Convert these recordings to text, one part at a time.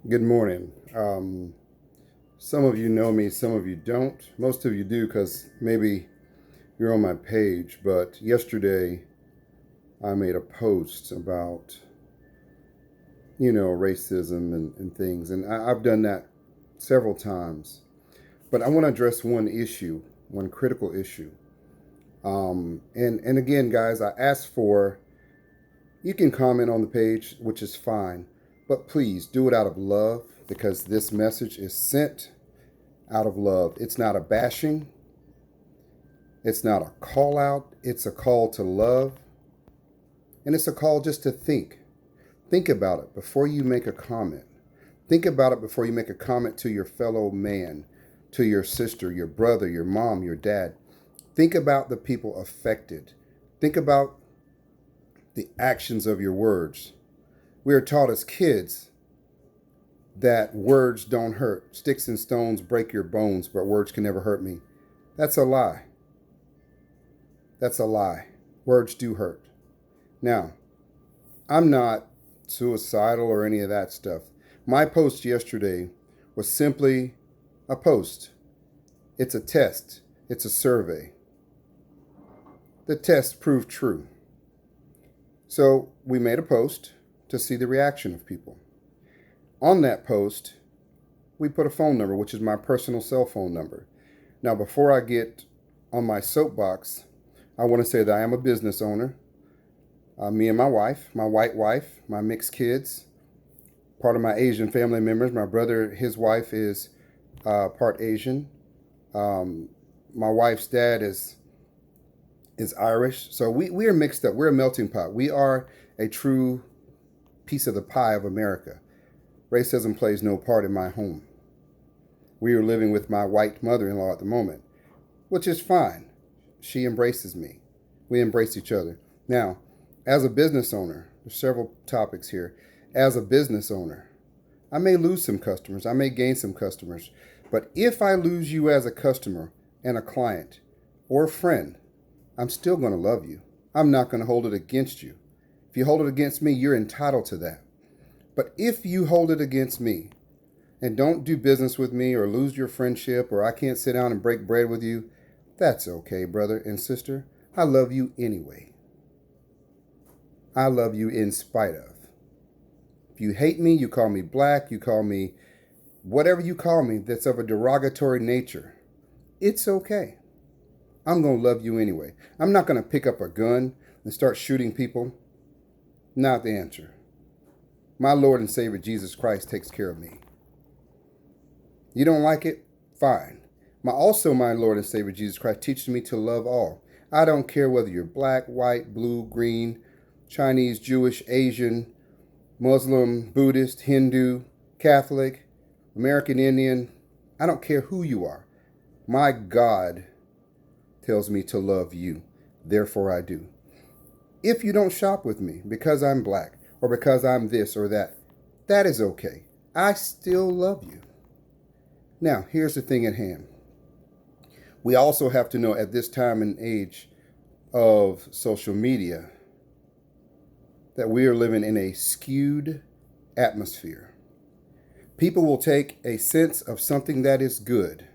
Good morning. Some of you know me, some of you don't. Most of you do because maybe you're on my page. But yesterday I made a post about, racism and things. And I've done that several times. But I want to address one issue, one critical issue. And again, guys, I asked for, you can comment on the page, which is fine. But please do it out of love because this message is sent out of love. It's not a bashing, it's not a call out, it's a call to love, and it's a call just to think. Think about it before you make a comment. Think about it before you make a comment to your fellow man, to your sister, your brother, your mom, your dad. Think about the people affected. Think about the actions of your words. We are taught as kids that words don't hurt. Sticks and stones break your bones, but words can never hurt me. That's a lie. That's a lie. Words do hurt. Now, I'm not suicidal or any of that stuff. My post yesterday was simply a post. It's a test. It's a survey. The test proved true. So we made a post to see the reaction of people. On that post, we put a phone number, which is my personal cell phone number. Now, before I get on my soapbox, I want to say that I am a business owner. Me and my wife, my white wife, my mixed kids, part of my Asian family members. My brother, his wife is part Asian. My wife's dad is Irish. So we are mixed up. We're a melting pot. We are a true piece of the pie of America. Racism plays no part in my home. We are living with my white mother-in-law at the moment, which is fine. She embraces me. We embrace each other. Now, as a business owner, there's several topics here. As a business owner, I may lose some customers. I may gain some customers. But if I lose you as a customer and a client or a friend, I'm still going to love you. I'm not going to hold it against you. If you hold it against me, you're entitled to that. But if you hold it against me and don't do business with me or lose your friendship or I can't sit down and break bread with you, that's okay, brother and sister. I love you anyway. I love you in spite of. If you hate me, you call me black, you call me whatever you call me that's of a derogatory nature. It's okay. I'm going to love you anyway. I'm not going to pick up a gun and start shooting people. Not the answer. My Lord and Savior Jesus Christ takes care of me. You don't like it? Fine. My Lord and Savior Jesus Christ teaches me to love all. I don't care whether you're black, white, blue, green, Chinese, Jewish, Asian, Muslim, Buddhist, Hindu, Catholic, American Indian. I don't care who you are. My God tells me to love you. Therefore I do. If you don't shop with me because I'm black or because I'm this or that, that is okay. I still love you. Now, here's the thing at hand. We also have to know at this time and age of social media that we are living in a skewed atmosphere. People will take a sense of something that is good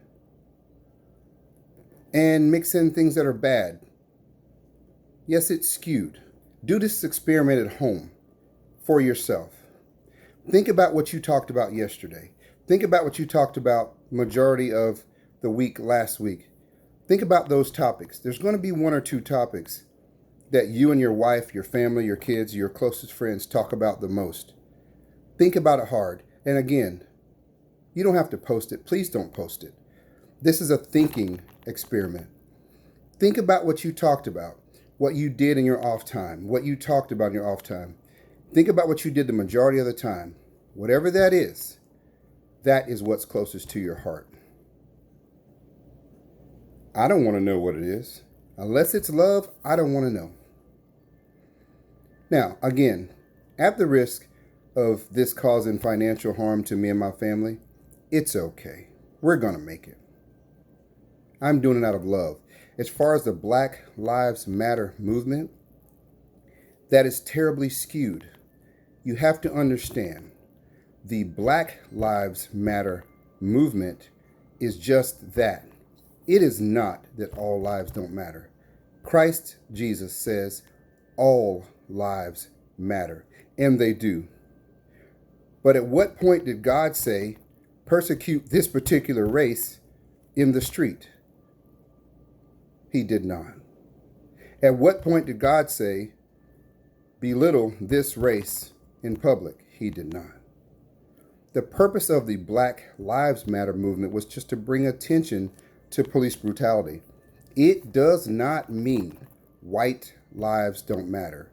and mix in things that are bad. Yes, it's skewed. Do this experiment at home for yourself. Think about what you talked about yesterday. Think about what you talked about majority of the week last week. Think about those topics. There's going to be one or two topics that you and your wife, your family, your kids, your closest friends talk about the most. Think about it hard. And again, you don't have to post it. Please don't post it. This is a thinking experiment. Think about what you talked about, what you did in your off time, what you talked about in your off time. Think about what you did the majority of the time. Whatever that is what's closest to your heart. I don't want to know what it is. Unless it's love, I don't want to know. Now, again, at the risk of this causing financial harm to me and my family, it's okay. We're going to make it. I'm doing it out of love. As far as the Black Lives Matter movement, that is terribly skewed. You have to understand The Black Lives Matter movement is just that. It is not that all lives don't matter. Christ Jesus says all lives matter, and they do. But at what point did God say, persecute this particular race in the street? He did not. At what point did God say, belittle this race in public? He did not. The purpose of the Black Lives Matter movement was just to bring attention to police brutality. It does not mean white lives don't matter.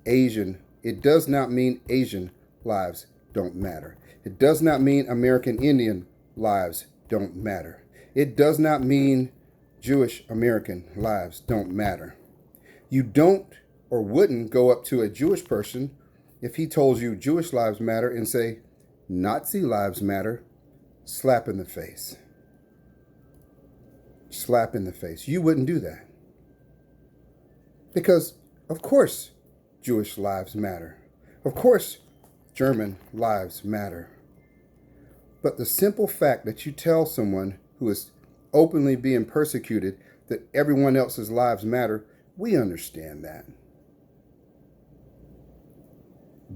It does not mean Asian lives don't matter. It does not mean American Indian lives don't matter. It does not mean Jewish American lives don't matter. You don't or wouldn't go up to a Jewish person if he told you Jewish lives matter and say, Nazi lives matter. Slap in the face. Slap in the face. You wouldn't do that. Because, of course, Jewish lives matter. Of course, German lives matter. But the simple fact that you tell someone who is openly being persecuted that everyone else's lives matter, we understand that.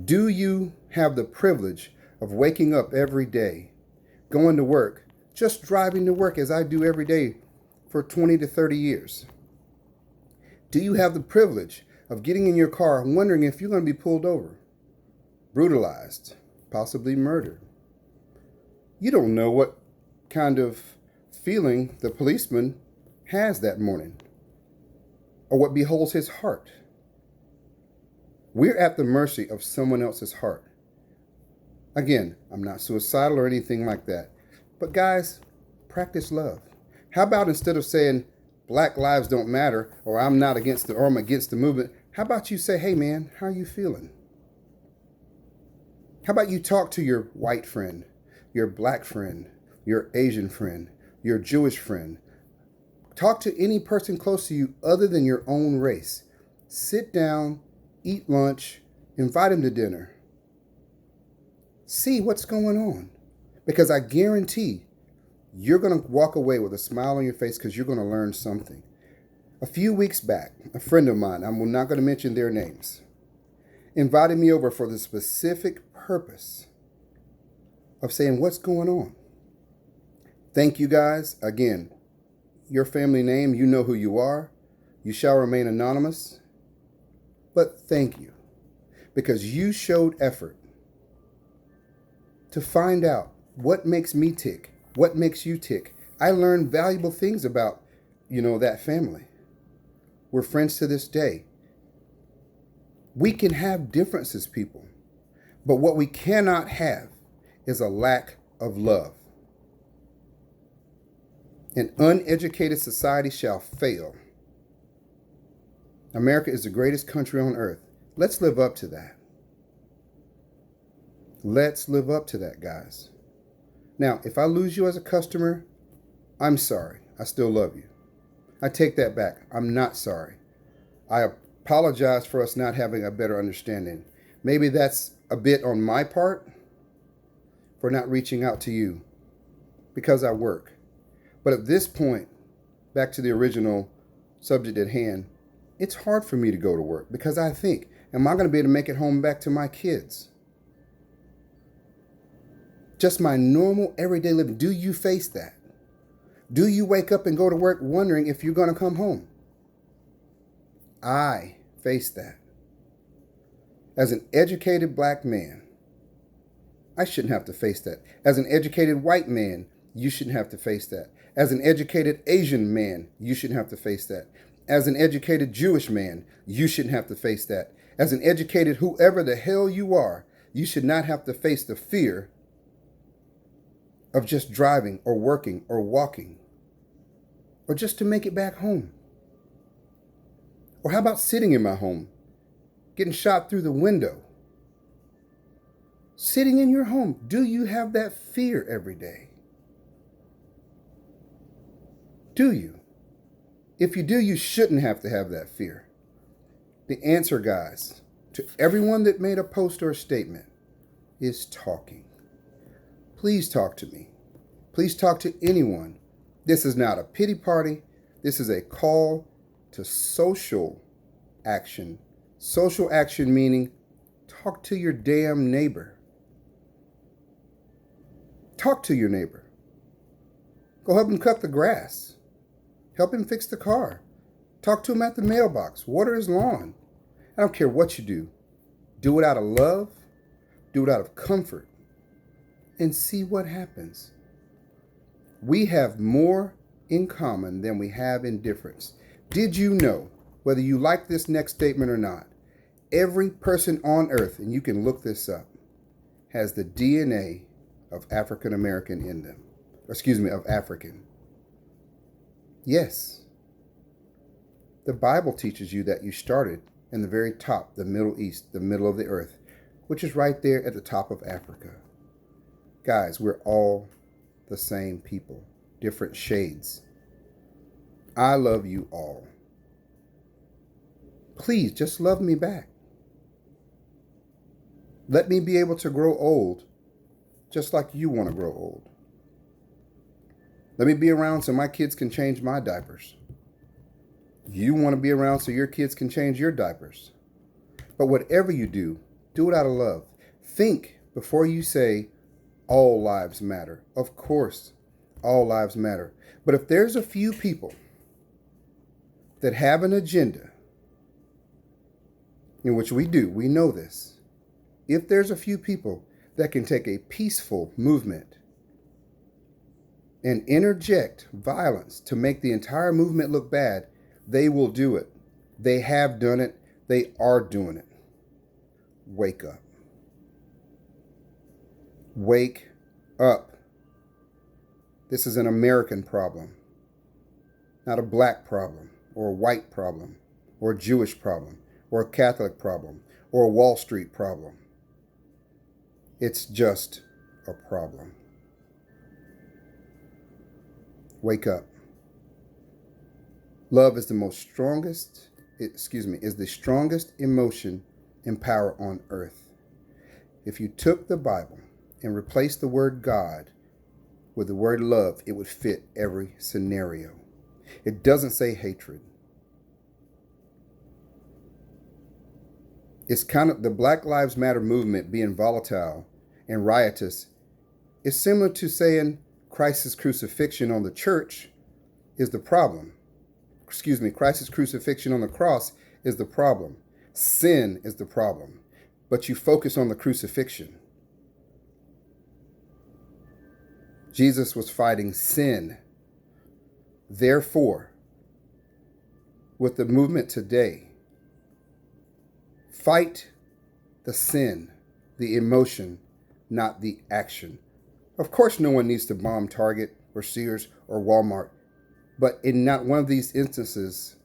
Do you have the privilege of waking up every day, going to work, just driving to work as I do every day for 20 to 30 years? Do you have the privilege of getting in your car wondering if you're going to be pulled over, brutalized, possibly murdered? You don't know what kind of feeling the policeman has that morning or what beholds his heart. We're at the mercy of someone else's heart. Again, I'm not suicidal or anything like that. But guys, practice love. How about instead of saying Black lives don't matter or I'm not against or I'm against the movement, how about you say, hey man, how are you feeling? How about you talk to your white friend, your black friend, your Asian friend, your Jewish friend? Talk to any person close to you other than your own race. Sit down, eat lunch, invite them to dinner. See what's going on. Because I guarantee you're going to walk away with a smile on your face because you're going to learn something. A few weeks back, a friend of mine, I'm not going to mention their names, invited me over for the specific purpose of saying, what's going on? Thank you guys. Again, your family name, you know who you are. You shall remain anonymous. But thank you, because you showed effort to find out what makes me tick, what makes you tick. I learned valuable things about, that family. We're friends to this day. We can have differences, people, but what we cannot have is a lack of love. An uneducated society shall fail. America is the greatest country on earth. Let's live up to that. Let's live up to that, guys. Now, if I lose you as a customer, I'm sorry. I still love you. I take that back. I'm not sorry. I apologize for us not having a better understanding. Maybe that's a bit on my part for not reaching out to you because I work. But at this point, back to the original subject at hand, it's hard for me to go to work because I think, am I going to be able to make it home back to my kids? Just my normal everyday living. Do you face that? Do you wake up and go to work wondering if you're going to come home? I face that. As an educated black man, I shouldn't have to face that. As an educated white man, you shouldn't have to face that. As an educated Asian man, you shouldn't have to face that. As an educated Jewish man, you shouldn't have to face that. As an educated whoever the hell you are, you should not have to face the fear of just driving or working or walking or just to make it back home. Or how about sitting in my home, getting shot through the window? Sitting in your home, do you have that fear every day? Do you? If you do, you shouldn't have to have that fear. The answer, guys, to everyone that made a post or a statement is talking. please talk to me. Please talk to anyone. This is not a pity party. This is a call to social action. Social action meaning talk to your damn neighbor. Talk to your neighbor. Go help him cut the grass. Help him fix the car. Talk to him at the mailbox. Water his lawn. I don't care what you do. Do it out of love. Do it out of comfort. And see what happens. We have more in common than we have in difference. Did you know, whether you like this next statement or not, every person on earth, and you can look this up, has the DNA of African American in them. Of African. Yes. The Bible teaches you that you started in the very top, the Middle East, the middle of the earth, which is right there at the top of Africa. Guys, we're all the same people, different shades. I love you all. Please just love me back. Let me be able to grow old just like you want to grow old. Let me be around so my kids can change my diapers. You want to be around so your kids can change your diapers. But whatever you do it out of love. Think before you say all lives matter. Of course, all lives matter. But if there's a few people that have an agenda, in which we do, we know this. If there's a few people that can take a peaceful movement and interject violence to make the entire movement look bad, they will do it. They have done it. They are doing it. Wake up. Wake up. This is an American problem, not a black problem, or a white problem, or a Jewish problem, or a Catholic problem, or a Wall Street problem. It's just a problem. Wake up. Love is the strongest emotion and power on earth. If you took the Bible and replaced the word God with the word love, it would fit every scenario. It doesn't say hatred. It's kind of the Black Lives Matter movement being volatile and riotous is similar to saying Christ's crucifixion on the church is the problem. Christ's crucifixion on the cross is the problem. Sin is the problem. But you focus on the crucifixion. Jesus was fighting sin. Therefore, with the movement today, fight the sin, the emotion, not the action. Of course, no one needs to bomb Target or Sears or Walmart, but in not one of these instances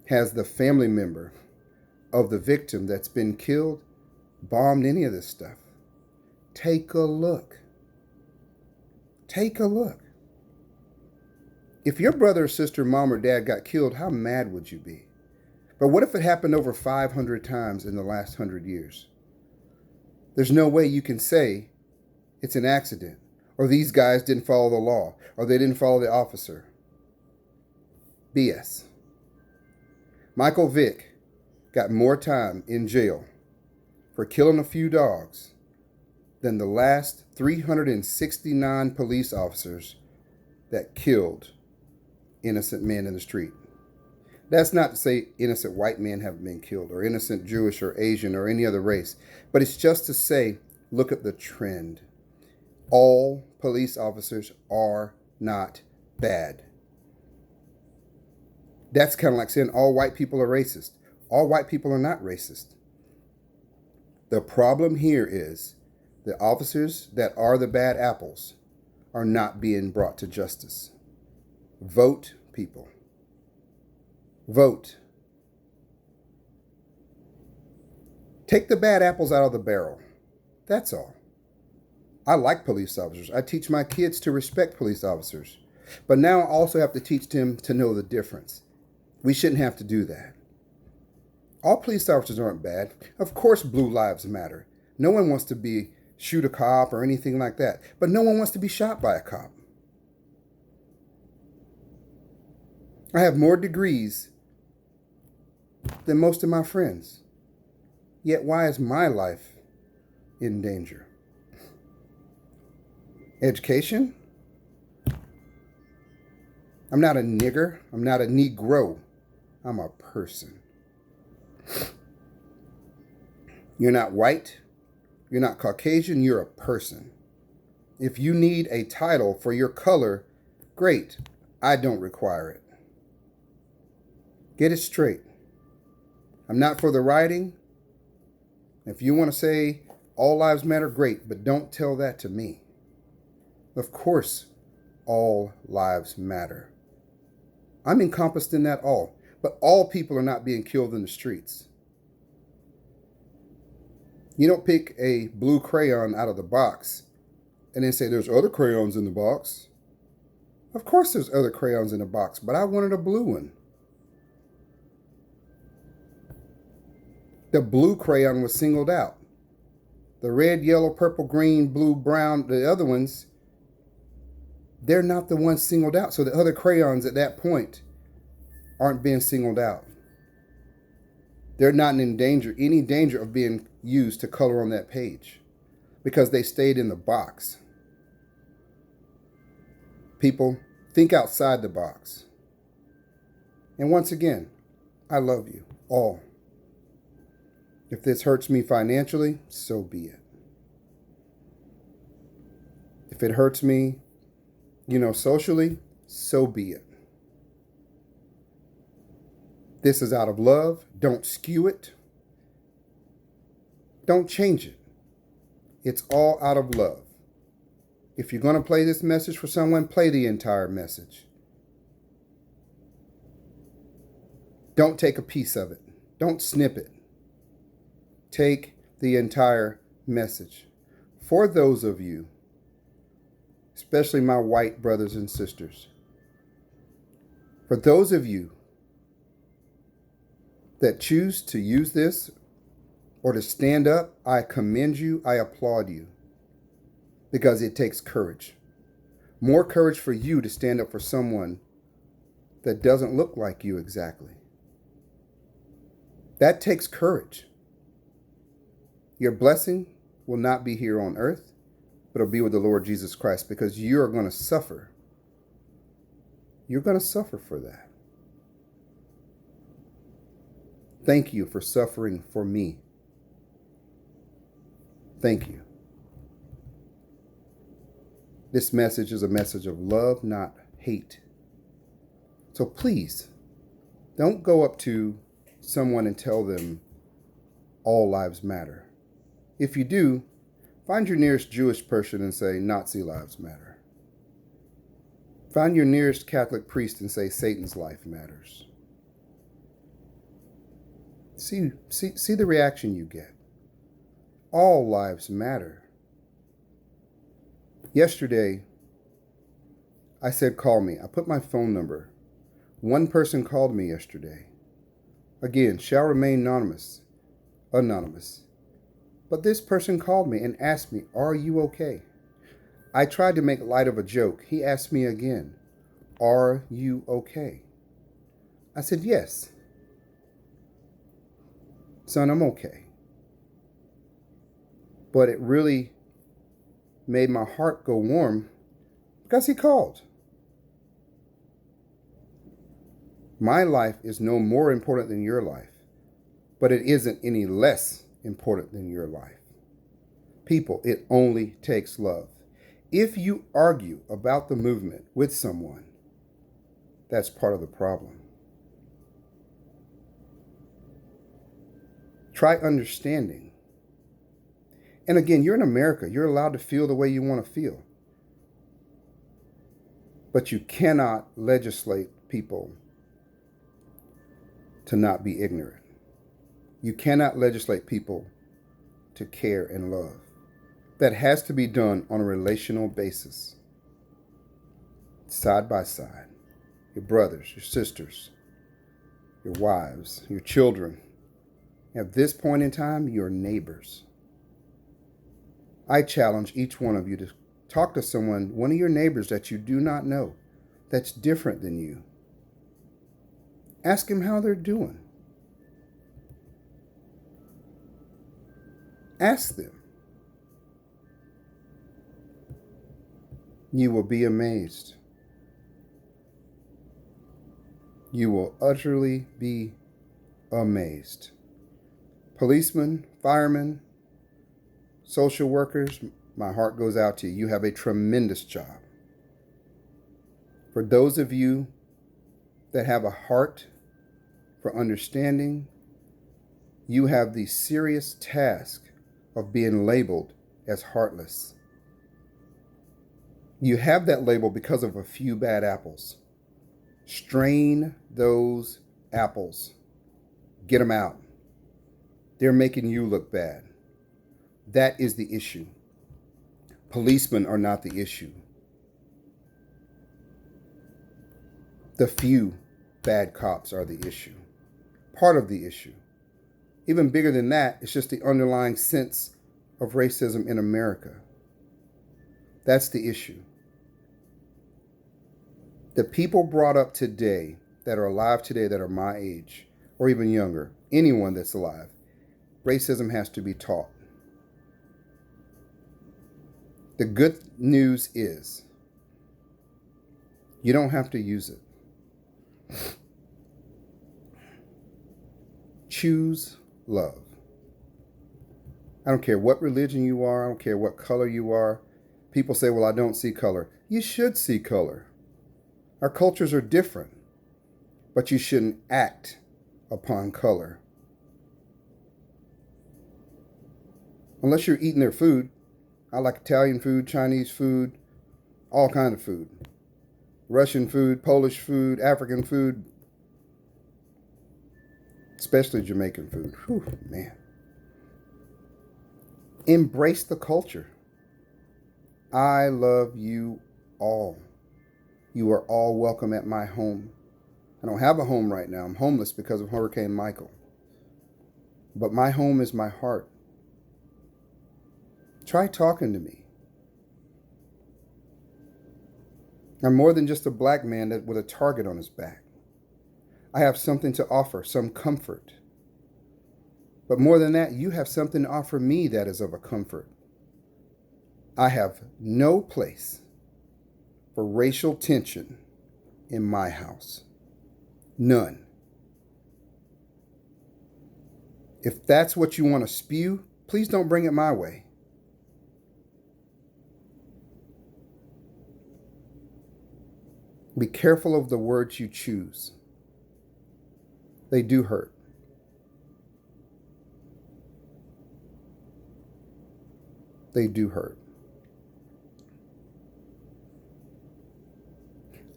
has the family member of the victim that's been killed bombed any of this stuff. Take a look. Take a look. If your brother or sister, mom or dad got killed, how mad would you be? But what if it happened over 500 times in the last 100 years? There's no way you can say it's an accident, or these guys didn't follow the law, or they didn't follow the officer. BS. Michael Vick got more time in jail for killing a few dogs than the last 369 police officers that killed innocent men in the street. That's not to say innocent white men haven't been killed, or innocent Jewish or Asian or any other race, but it's just to say, look at the trend. All police officers are not bad. That's kind of like saying all white people are racist. All white people are not racist. The problem here is the officers that are the bad apples are not being brought to justice. Vote, people. Vote. Take the bad apples out of the barrel. That's all. I like police officers. I teach my kids to respect police officers. But now I also have to teach them to know the difference. We shouldn't have to do that. All police officers aren't bad. Of course, blue lives matter. No one wants to be shoot a cop or anything like that. But no one wants to be shot by a cop. I have more degrees than most of my friends. Yet why is my life in danger? Education? I'm not a nigger. I'm not a Negro. I'm a person. You're not white. You're not Caucasian. You're a person. If you need a title for your color, great. I don't require it. Get it straight. I'm not for the rioting. If you want to say all lives matter, great, but don't tell that to me. Of course, all lives matter. I'm encompassed in that all, but all people are not being killed in the streets. You don't pick a blue crayon out of the box and then say there's other crayons in the box. Of course there's other crayons in the box, but I wanted a blue one. The blue crayon was singled out. The red, yellow, purple, green, blue, brown, the other ones, they're not the ones singled out. So the other crayons at that point aren't being singled out. They're not in any danger of being used to color on that page because they stayed in the box. People, think outside the box. And once again, I love you all. If this hurts me financially, so be it. If it hurts me, socially, so be it. This is out of love. Don't skew it. Don't change it. It's all out of love. If you're going to play this message for someone, play the entire message. Don't take a piece of it. Don't snip it. Take the entire message. For those of you, especially my white brothers and sisters, for those of you that choose to use this or to stand up, I commend you, I applaud you, because it takes courage. More courage for you to stand up for someone that doesn't look like you exactly. That takes courage. Your blessing will not be here on earth, but it'll be with the Lord Jesus Christ, because you're going to suffer. You're going to suffer for that. Thank you for suffering for me. Thank you. This message is a message of love, not hate. So please, don't go up to someone and tell them all lives matter. If you do, find your nearest Jewish person and say Nazi lives matter. Find your nearest Catholic priest and say Satan's life matters. See the reaction you get. All lives matter. Yesterday, I said, call me. I put my phone number. One person called me yesterday. Again, shall remain anonymous. But this person called me and asked me, are you okay? I tried to make light of a joke. He asked me again, are you okay? I said, yes. Son, I'm okay. But it really made my heart go warm because he called. My life is no more important than your life, but it isn't any less important than your life. People, it only takes love. If you argue about the movement with someone, that's part of the problem. Try understanding. And again, you're in America. You're allowed to feel the way you want to feel. But you cannot legislate people to not be ignorant. You cannot legislate people to care and love. That has to be done on a relational basis. Side by side. Your brothers, your sisters, your wives, your children. At this point in time, your neighbors. I challenge each one of you to talk to someone, one of your neighbors that you do not know, that's different than you. Ask them how they're doing. Ask them. You will be amazed. You will utterly be amazed. Policemen, firemen, social workers, my heart goes out to you. You have a tremendous job. For those of you that have a heart for understanding, you have the serious task of being labeled as heartless. You have that label because of a few bad apples. Strain those apples. Get them out. They're making you look bad. That is the issue. Policemen are not the issue. The few bad cops are the issue. Part of the issue. Even bigger than that, it's just the underlying sense of racism in America. That's the issue. The people brought up today, that are alive today, that are my age, or even younger, anyone that's alive, racism has to be taught. The good news is, you don't have to use it. Choose love. I don't care what religion you are. I don't care what color you are. People say, well, I don't see color. You should see color. Our cultures are different, but you shouldn't act upon color. Unless you're eating their food. I like Italian food, Chinese food, all kind of food. Russian food, Polish food, African food, especially Jamaican food. Whew, man. Embrace the culture. I love you all. You are all welcome at my home. I don't have a home right now. I'm homeless because of Hurricane Michael. But my home is my heart. Try talking to me. I'm more than just a black man with a target on his back. I have something to offer, some comfort. But more than that, you have something to offer me that is of a comfort. I have no place for racial tension in my house. None. If that's what you want to spew, please don't bring it my way. Be careful of the words you choose. They do hurt. They do hurt.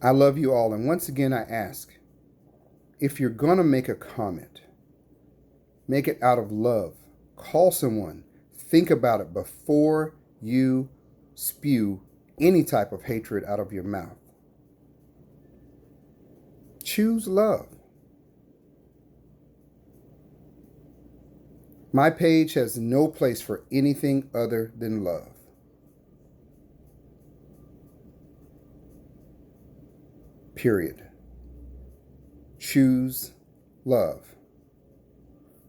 I love you all. And once again, I ask, if you're going to make a comment, make it out of love. Call someone. Think about it before you spew any type of hatred out of your mouth. Choose love. My page has no place for anything other than love. Period. Choose love.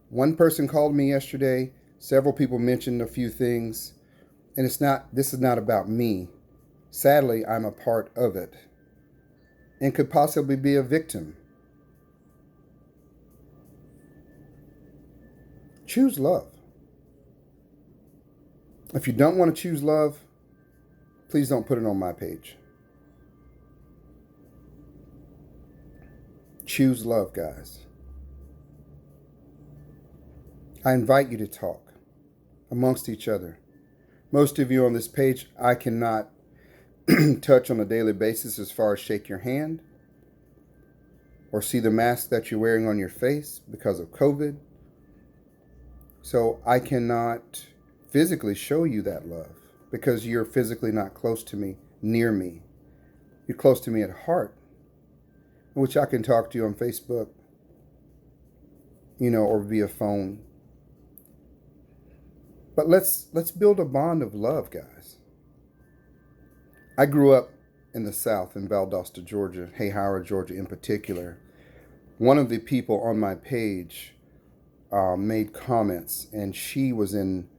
One person called me yesterday. Several people mentioned a few things. And this is not about me. Sadly, I'm a part of it. And could possibly be a victim. Choose love. If you don't want to choose love, please don't put it on my page. Choose love, guys. I invite you to talk amongst each other. Most of you on this page, I cannot touch on a daily basis as far as shake your hand or see the mask that you're wearing on your face because of COVID. So I cannot physically show you that love because you're physically not close to me, near me. You're close to me at heart, which I can talk to you on Facebook, or via phone. But let's build a bond of love, guys. I grew up in the South, in Valdosta, Georgia, Hayhara, Georgia in particular. One of the people on my page made comments, and she was in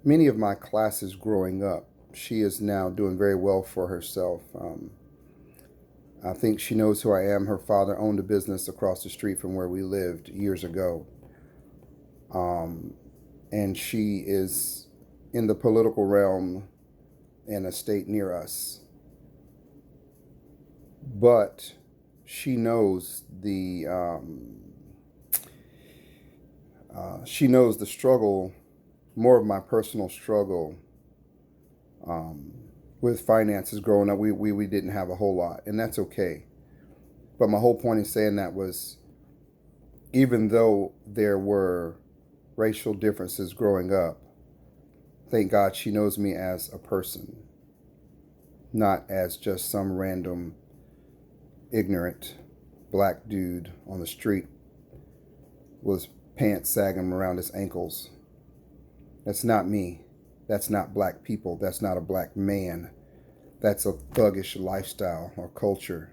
many of my classes growing up. She is now doing very well for herself. I think she knows who I am. Her father owned a business across the street from where we lived years ago. And she is in the political realm in a state near us. But she knows the struggle, more of my personal struggle with finances growing up. We didn't have a whole lot, and that's okay. But my whole point in saying that was, even though there were racial differences growing up, thank God she knows me as a person, not as just some random ignorant black dude on the street with pants sagging around his ankles. That's not me. That's not black people. That's not a black man. That's a thuggish lifestyle or culture.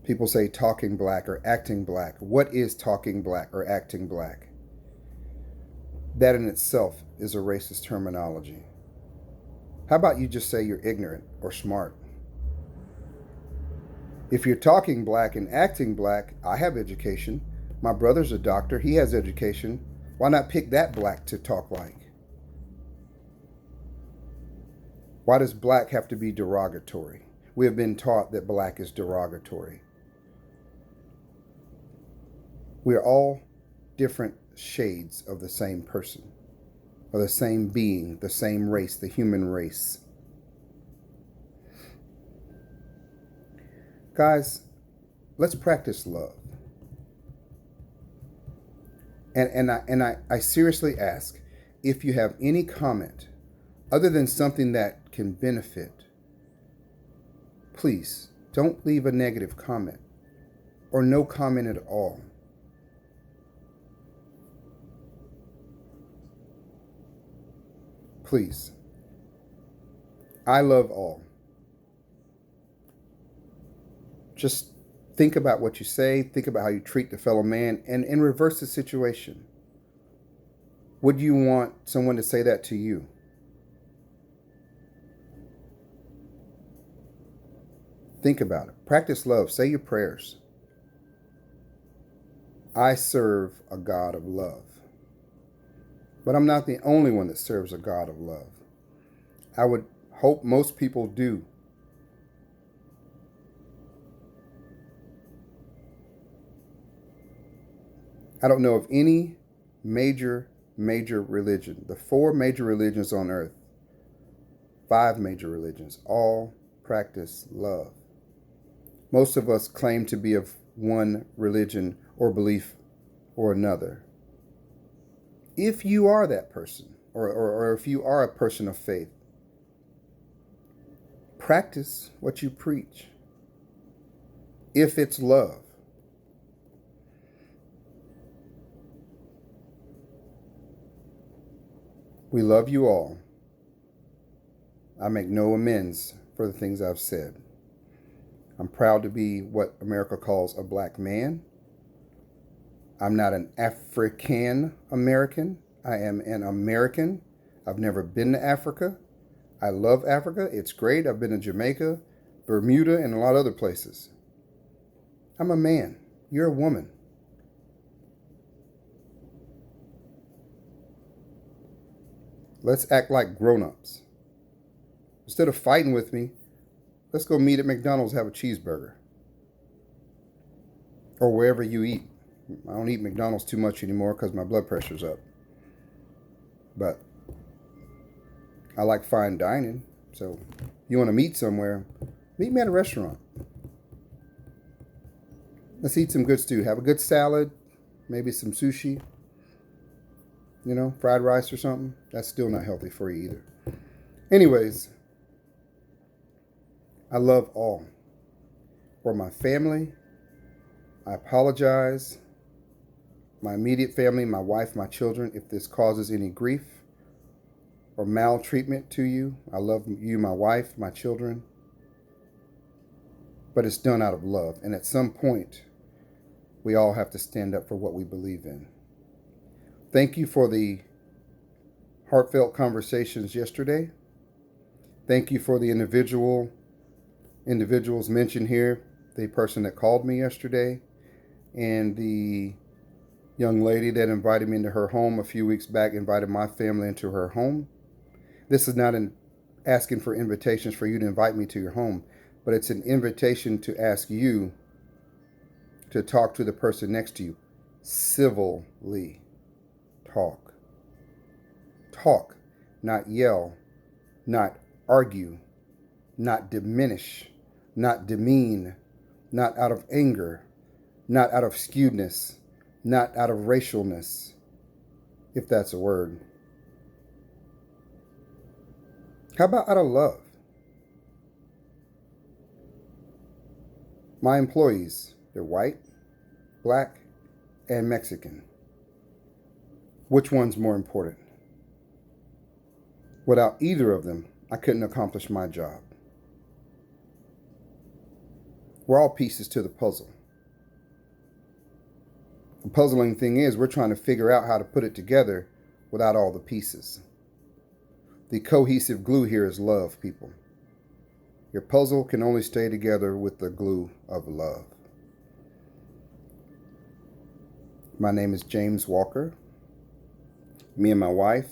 People say talking black or acting black. What is talking black or acting black? That in itself is a racist terminology. How about you just say you're ignorant or smart? If you're talking black and acting black, I have education. My brother's a doctor. He has education. Why not pick that black to talk like? Why does black have to be derogatory? We have been taught that black is derogatory. We are all different shades of the same person, or the same being, the same race, the human race. Guys, let's practice love. And I seriously ask, if you have any comment other than something that can benefit, please don't leave a negative comment or no comment at all. Please. I love all. Just think about what you say, think about how you treat the fellow man, and reverse the situation. Would you want someone to say that to you? Think about it. Practice love. Say your prayers. I serve a God of love. But I'm not the only one that serves a God of love. I would hope most people do. I don't know of any major religion. The 4 major religions on earth, 5 major religions, all practice love. Most of us claim to be of one religion or belief or another. If you are that person, or if you are a person of faith, practice what you preach. If it's love. We love you all. I make no amends for the things I've said. I'm proud to be what America calls a black man. I'm not an African American. I am an American. I've never been to Africa. I love Africa. It's great. I've been to Jamaica, Bermuda, and a lot of other places. I'm a man. You're a woman. Let's act like grown-ups. Instead of fighting with me, let's go meet at McDonald's, have a cheeseburger. Or wherever you eat. I don't eat McDonald's too much anymore because my blood pressure's up. But I like fine dining. So if you want to meet somewhere, meet me at a restaurant. Let's eat some good stew. Have a good salad, maybe some sushi. You know, fried rice or something. That's still not healthy for you either. Anyways, I love all. For my family, I apologize. my immediate family, my wife, my children, if this causes any grief or maltreatment to you. I love you, my wife, my children. But it's done out of love. And at some point, we all have to stand up for what we believe in. Thank you for the heartfelt conversations yesterday. Thank you for the individuals mentioned here. The person that called me yesterday and the young lady that invited me into her home a few weeks back, invited my family into her home. This is not an asking for invitations for you to invite me to your home, but it's an invitation to ask you to talk to the person next to you. Civilly talk. Talk, not yell, not argue, not diminish, not demean, not out of anger, not out of skewedness, not out of racialness, if that's a word. How about out of love? My employees, they're white, black, and Mexican. Which one's more important? Without either of them, I couldn't accomplish my job. We're all pieces to the puzzle. The puzzling thing is we're trying to figure out how to put it together without all the pieces. The cohesive glue here is love, people. Your puzzle can only stay together with the glue of love. My name is James Walker. Me and my wife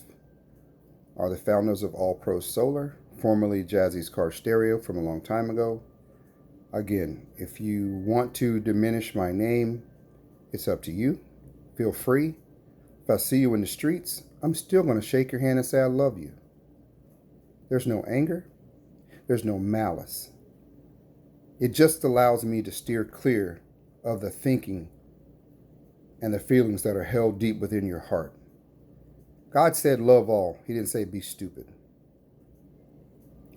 are the founders of All Pro Solar, formerly Jazzy's Car Stereo from a long time ago. Again, if you want to diminish my name, it's up to you. Feel free. If I see you in the streets, I'm still going to shake your hand and say I love you. There's no anger. There's no malice. It just allows me to steer clear of the thinking and the feelings that are held deep within your heart. God said love all. He didn't say be stupid.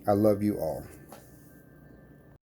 I love you all.